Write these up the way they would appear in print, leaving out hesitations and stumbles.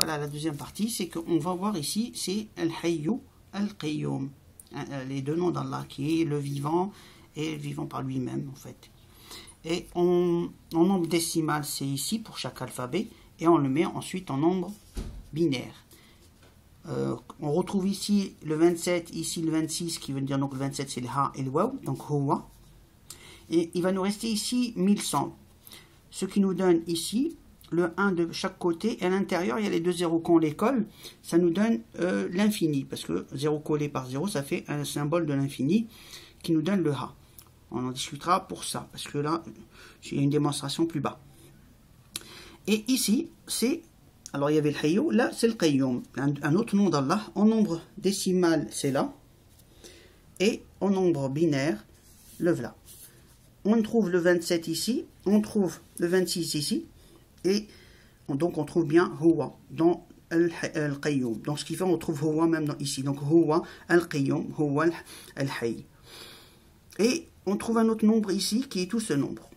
voilà la deuxième partie, c'est qu'on va voir ici, c'est Al-Hayyu Al-Qayyum, les deux noms d'Allah, qui est le vivant et le vivant par lui-même en fait. Et en nombre décimal, c'est ici pour chaque alphabet, et on le met ensuite en nombre binaire. On retrouve ici le 27, ici le 26, qui veut dire donc le 27 c'est le Ha et le Waw, donc Huwa. Et il va nous rester ici 1100, ce qui nous donne ici le 1 de chaque côté, et à l'intérieur il y a les deux zéros qu'on les colle, ça nous donne l'infini, parce que 0 collé par 0 ça fait un symbole de l'infini qui nous donne le Ha. On en discutera pour ça, parce que là il y a une démonstration plus bas. Et ici c'est, alors il y avait le Hayyu, là c'est le Qayyum, un autre nom d'Allah. En nombre décimal c'est là, et en nombre binaire le voilà. On trouve le 27 ici, on trouve le 26 ici, et donc on trouve bien Huwa dans Al-Qayyum. Donc ce qui fait on trouve Huwa même ici. Donc Huwa Al-Qayyum, Huwa Al-Hayy. Et on trouve un autre nombre ici qui est tout ce nombre.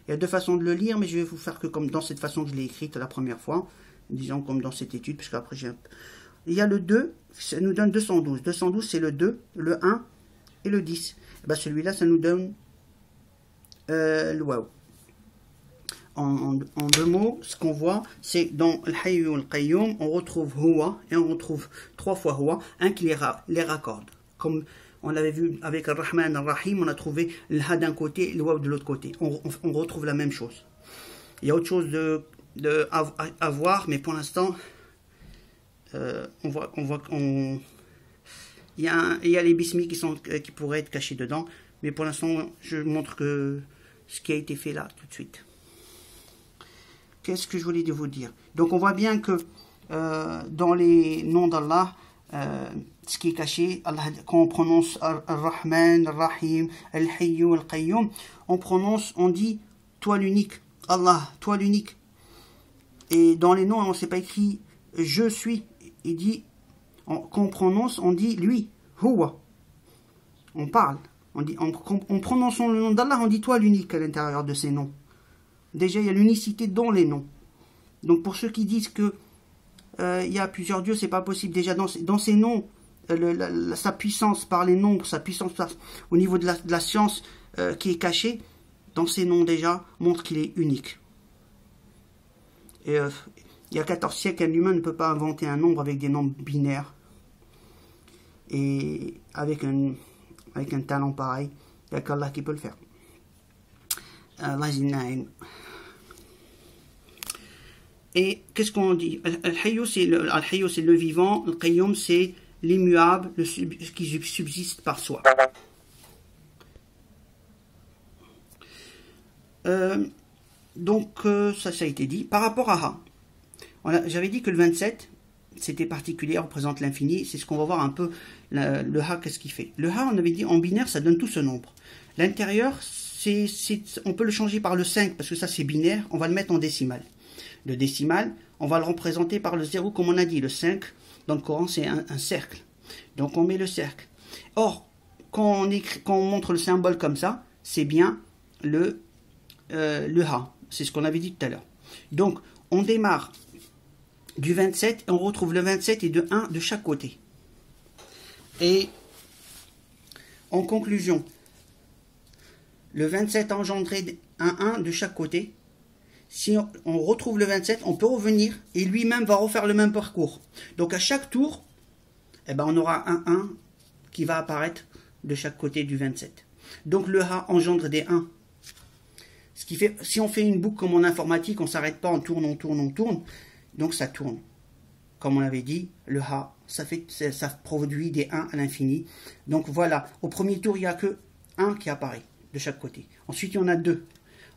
Il y a deux façons de le lire, mais je vais vous faire que comme dans cette façon que je l'ai écrite la première fois, disons comme dans cette étude, parce qu'après j'ai un... Il y a le 2, ça nous donne 212. 212 c'est le 2, le 1 et le 10. Et bien celui-là ça nous donne le Waw. En deux mots, ce qu'on voit, c'est dans le Hayyu al-Qayyum, on retrouve Huwa, et on retrouve 3 fois Huwa, un qui les raccorde. Comme on l'avait vu avec Ar-Rahman Ar-Rahim, on a trouvé le Ha d'un côté et le Waw de l'autre côté. On retrouve la même chose. Il y a autre chose à voir, mais pour l'instant, il y a les bismis qui pourraient être cachés dedans, mais pour l'instant, je montre que ce qui a été fait là, tout de suite. Qu'est-ce que je voulais vous dire? Donc on voit bien que dans les noms d'Allah, ce qui est caché, Allah, quand on prononce Ar-Rahman, Ar-Rahim, Al-Hayyu, Al-Qayyum, on dit toi l'unique, Allah, toi l'unique. Et dans les noms, on ne s'est pas écrit je suis. Il dit, quand on prononce, on dit lui, Huwa. On parle. En prononçant le nom d'Allah, on dit toi l'unique à l'intérieur de ces noms. Déjà, il y a l'unicité dans les noms. Donc, pour ceux qui disent que il y a plusieurs dieux, c'est pas possible. Déjà, dans ces noms, sa puissance par les nombres, sa puissance au niveau de la science qui est cachée, dans ces noms déjà, montre qu'il est unique. Et il y a 14 siècles, un humain ne peut pas inventer un nombre avec des nombres binaires. Et avec un talent pareil, il n'y a qu'Allah qui peut le faire. Et qu'est-ce qu'on dit? Al-Hayyu c'est le vivant, le Qayyum c'est l'immuable, ce qui subsiste par soi. Donc ça a été dit. Par rapport à Ha, j'avais dit que le 27 c'était particulier, représente l'infini. C'est ce qu'on va voir un peu, le Ha, qu'est-ce qu'il fait. Le Ha, on avait dit en binaire, ça donne tout ce nombre. L'intérieur, on peut le changer par le 5, parce que ça c'est binaire, on va le mettre en décimal. Le décimal, on va le représenter par le 0, comme on a dit. Le 5, dans le Coran, c'est un cercle. Donc on met le cercle. Or, quand on montre le symbole comme ça, c'est bien le Ha. C'est ce qu'on avait dit tout à l'heure. Donc, on démarre du 27 et on retrouve le 27 et de 1 de chaque côté. Et en conclusion, le 27 a engendré un 1 de chaque côté. Si on retrouve le 27, on peut revenir et lui-même va refaire le même parcours. Donc à chaque tour, eh ben, on aura un 1 qui va apparaître de chaque côté du 27. Donc le Ha engendre des 1. Ce qui fait, si on fait une boucle comme en informatique, on ne s'arrête pas, on tourne, on tourne, on tourne. Donc ça tourne. Comme on l'avait dit, le Ha, ça produit des 1 à l'infini. Donc voilà, au premier tour, il n'y a que 1 qui apparaît de chaque côté. Ensuite, il y en a 2.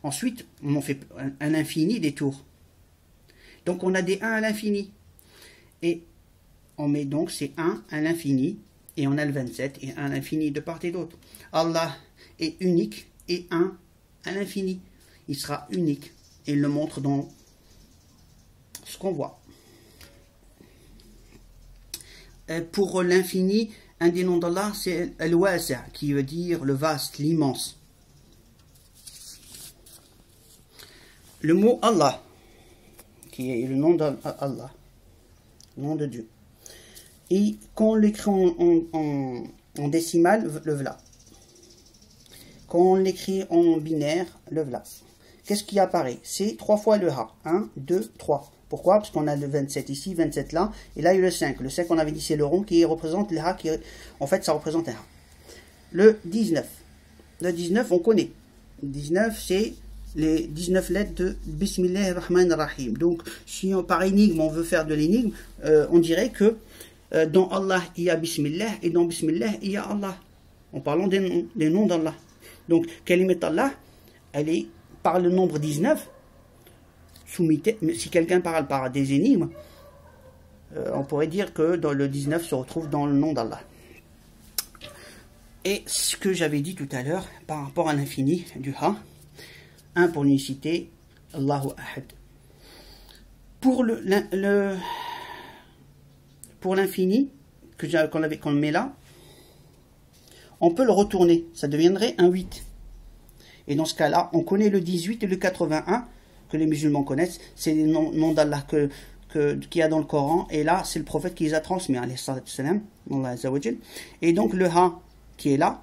Ensuite, on en fait un infini des tours. Donc on a des 1 à l'infini. Et on met donc ces 1 à l'infini. Et on a le 27 et 1 à l'infini de part et d'autre. Allah est unique et 1 à l'infini. Il sera unique. Et il le montre dans ce qu'on voit. Pour l'infini, un des noms d'Allah, c'est Al-Wasi', qui veut dire le vaste, l'immense. Le mot Allah, qui est le nom d'Allah, le nom de Dieu. Et quand on l'écrit en décimale, le v'là. Quand on l'écrit en binaire, le v'là. Qu'est-ce qui apparaît? C'est 3 fois le ha. 1, 2, 3. Pourquoi? Parce qu'on a le 27 ici, 27 là, et là il y a le 5. Le 5, on avait dit, c'est le rond qui représente le ha, en fait ça représente un ha. Le 19. Le 19, on connaît. Le 19, c'est les 19 lettres de Bismillah ar-Rahman ar-Rahim. Donc, si par énigme, on veut faire de l'énigme, on dirait que dans Allah, il y a Bismillah, et dans Bismillah, il y a Allah. En parlant des noms d'Allah. Donc, Kalimat Allah, elle est par le nombre 19. Si quelqu'un parle par des énigmes, on pourrait dire que dans le 19 se retrouve dans le nom d'Allah. Et ce que j'avais dit tout à l'heure, par rapport à l'infini du ha, 1 pour l'unicité, Allahu Ahad. Pour l'infini, qu'on met là, on peut le retourner, ça deviendrait un 8. Et dans ce cas-là, on connaît le 18 et le 81, que les musulmans connaissent, c'est les noms d'Allah qu'il y a dans le Coran, et là, c'est le prophète qui les a transmis, alayhi salatu salam, Allah azza wa jal. Et donc le ha qui est là,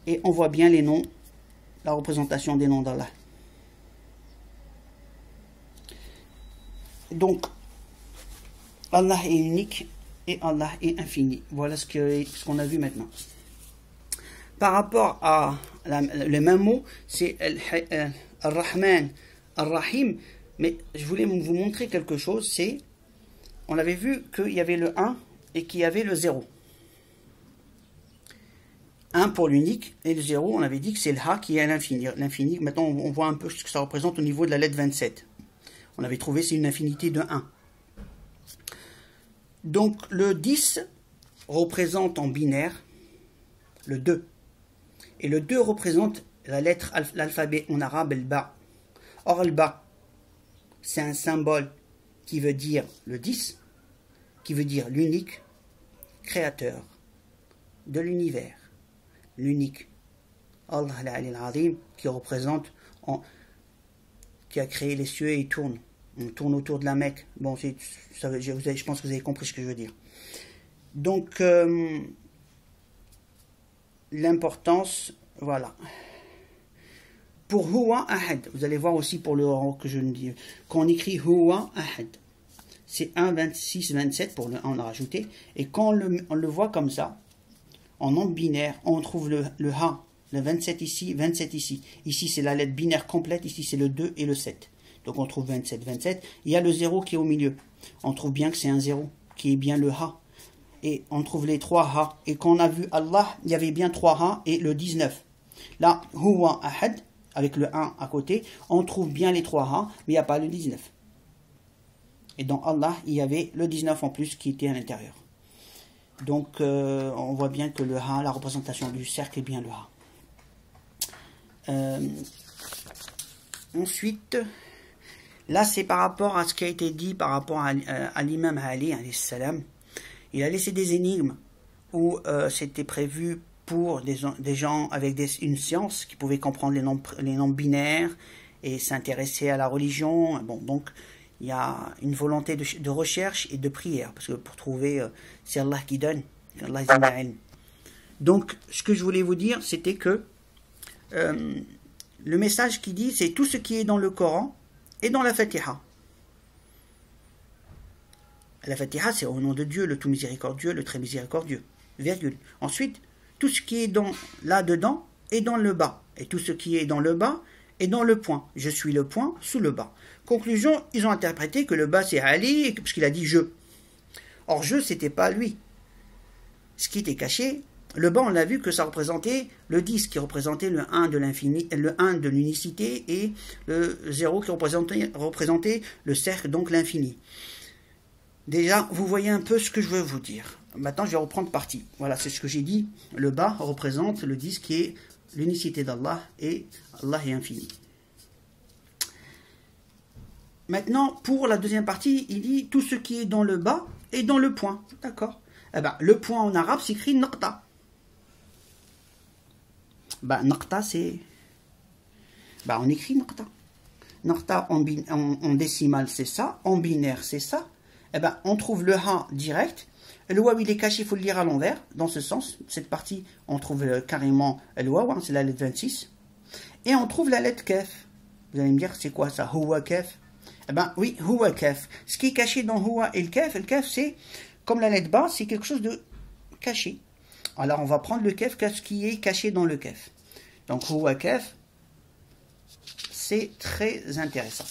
et on voit bien les noms, la représentation des noms d'Allah. Donc, Allah est unique et Allah est infini. Voilà ce qu'on a vu maintenant. Par rapport à le même mot, c'est Ar-Rahman, Ar-Rahim. Mais je voulais vous montrer quelque chose. C'est, on avait vu qu'il y avait le 1 et qu'il y avait le 0. 1 pour l'unique et le 0, on avait dit que c'est le ha qui est à l'infini. L'infini, maintenant on voit un peu ce que ça représente au niveau de la lettre 27. On avait trouvé c'est une infinité de 1. Donc le 10 représente en binaire le 2. Et le 2 représente la lettre, l'alphabet en arabe, le ba. Or le ba, c'est un symbole qui veut dire le 10, qui veut dire l'unique créateur de l'univers. L'unique Allah al-Azim qui représente, qui a créé les cieux et il tourne. On tourne autour de la Mecque. Bon, je pense que vous avez compris ce que je veux dire. Donc, l'importance, voilà. Pour Huwa Ahad, vous allez voir aussi pour le que je ne dis, quand on écrit Huwa Ahad, c'est 1, 26, 27, pour le 1 on a rajouté, et quand on le voit comme ça, en nombre binaire, on trouve le ha, le 27 ici, 27 ici. Ici, c'est la lettre binaire complète, ici, c'est le 2 et le 7. Donc, on trouve 27, 27. Il y a le 0 qui est au milieu. On trouve bien que c'est un 0, qui est bien le ha. Et on trouve les 3 ha. Et quand on a vu Allah, il y avait bien 3 ha et le 19. Là, Huwa Ahad, avec le 1 à côté, on trouve bien les 3 ha, mais il n'y a pas le 19. Et dans Allah, il y avait le 19 en plus qui était à l'intérieur. Donc, on voit bien que le ha, la représentation du cercle est bien le ha. Ensuite, là, c'est par rapport à ce qui a été dit par rapport à l'imam Ali, alayhi salam. Il a laissé des énigmes où c'était prévu pour des gens avec une science qui pouvaient comprendre les nombres binaires et s'intéresser à la religion. Bon, donc, il y a une volonté de recherche et de prière, parce que pour trouver, c'est Allah qui donne. Allah donne. Donc, ce que je voulais vous dire, c'était que le message qui dit, c'est tout ce qui est dans le Coran et dans la Fatiha. La Fatiha, c'est au nom de Dieu, le tout miséricordieux, le très miséricordieux. Virgule. Ensuite, tout ce qui est là-dedans est dans le bas. Et tout ce qui est dans le bas est dans le point. Je suis le point sous le bas. Conclusion, ils ont interprété que le bas c'est Ali, parce qu'il a dit je. Or je, c'était pas lui. Ce qui était caché, le bas on l'a vu que ça représentait le 10 qui représentait le 1 de l'infini, le 1 de l'unicité et le 0 qui représentait le cercle, donc l'infini. Déjà, vous voyez un peu ce que je veux vous dire. Maintenant, je vais reprendre partie. Voilà, c'est ce que j'ai dit. Le bas représente le 10 qui est l'unicité d'Allah et Allah est infini. Maintenant, pour la deuxième partie, il dit tout ce qui est dans le bas est dans le point. D'accord. Eh ben, le point en arabe s'écrit naqta. Ben, naqta, c'est... Ben, on écrit naqta. Narta en décimal, c'est ça. En binaire, c'est ça. Eh ben, on trouve le ha direct. Le waw, il est caché, il faut le lire à l'envers. Dans ce sens, cette partie, on trouve carrément le waw, hein, c'est la lettre 26. Et on trouve la lettre kef. Vous allez me dire, c'est quoi ça? Huwa kef? Eh ben, oui, huwa kef. Ce qui est caché dans huwa et le kef, c'est, comme la lettre bas, c'est quelque chose de caché. Alors, on va prendre le kef, ce qui est caché dans le kef. Donc, huwa kef, c'est très intéressant.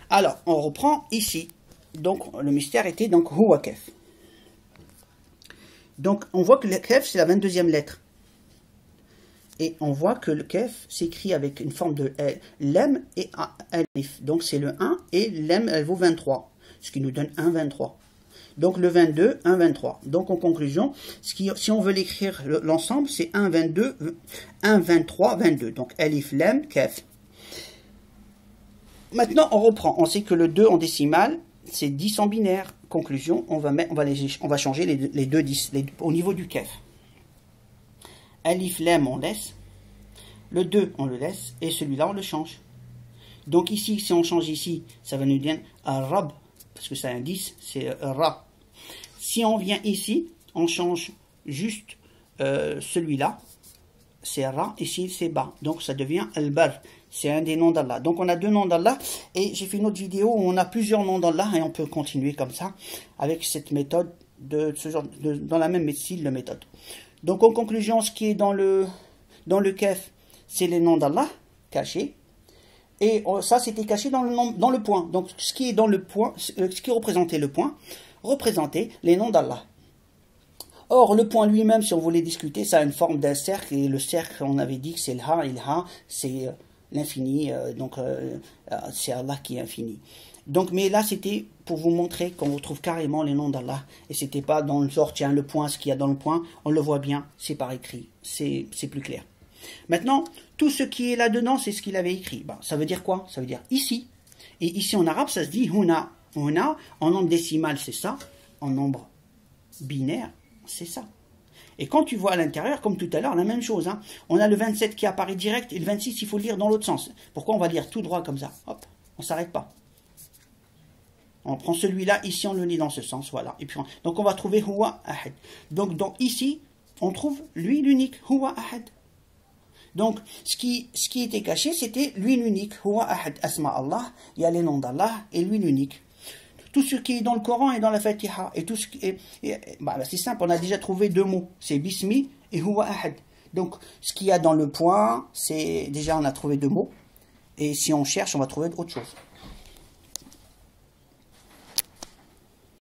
Alors, on reprend ici. Donc, le mystère était donc huwa kef. Donc, on voit que le kef, c'est la 22e lettre. Et on voit que le kef s'écrit avec une forme de lem et alif. Donc, c'est le 1 et lem, elle vaut 23. Ce qui nous donne 1, 23. Donc, le 22, 1, 23. Donc, en conclusion, si on veut l'écrire l'ensemble, c'est 1, 22, 1, 23, 22. Donc, alif, lem, kef. Maintenant, on reprend. On sait que le 2 en décimale, c'est 10 en binaire. Conclusion, on va changer les deux 10 au niveau du kef. Alif, lem, on laisse. Le 2, on le laisse. Et celui-là, on le change. Donc ici, si on change ici, ça va nous donner arab. Parce que c'est un 10, c'est ra. Si on vient ici, on change juste celui-là. C'est ra. Ici, c'est ba. Donc ça devient al-bar. C'est un des noms d'Allah. Donc on a deux noms d'Allah. Et j'ai fait une autre vidéo où on a plusieurs noms d'Allah. Et on peut continuer comme ça. Avec cette méthode. Dans la même style de méthode. Donc en conclusion, ce qui est dans le kef, c'est les noms d'Allah cachés. Et ça, c'était caché dans le point. Donc ce qui est dans le point, ce qui représentait le point, représentait les noms d'Allah. Or, le point lui-même, si on voulait discuter, ça a une forme d'un cercle. Et le cercle, on avait dit que c'est le ha, et le ha, c'est l'infini. Donc c'est Allah qui est infini. Donc, mais là, c'était pour vous montrer qu'on retrouve carrément les noms d'Allah. Et c'était pas dans le genre, tiens, le point, ce qu'il y a dans le point, on le voit bien, c'est par écrit. C'est plus clair. Maintenant, tout ce qui est là-dedans, c'est ce qu'il avait écrit. Ben, ça veut dire quoi? Ça veut dire ici. Et ici, en arabe, ça se dit huna. Huna, en nombre décimal, c'est ça. En nombre binaire, c'est ça. Et quand tu vois à l'intérieur, comme tout à l'heure, la même chose. Hein. On a le 27 qui apparaît direct, et le 26, il faut le lire dans l'autre sens. Pourquoi on va lire tout droit comme ça? Hop, on ne s'arrête pas. On prend celui-là, ici on le lit dans ce sens, voilà. Et puis donc on va trouver huwa ahad. Donc ici, on trouve lui l'unique, huwa ahad. Donc ce qui était caché, c'était lui l'unique, huwa ahad, asma Allah, il y a les noms d'Allah et lui l'unique. Tout ce qui est dans le Coran et dans la Fatiha, et tout ce qui est, c'est simple, on a déjà trouvé deux mots, c'est bismi et huwa ahad. Donc ce qu'il y a dans le point, c'est déjà on a trouvé deux mots, et si on cherche, on va trouver autre chose.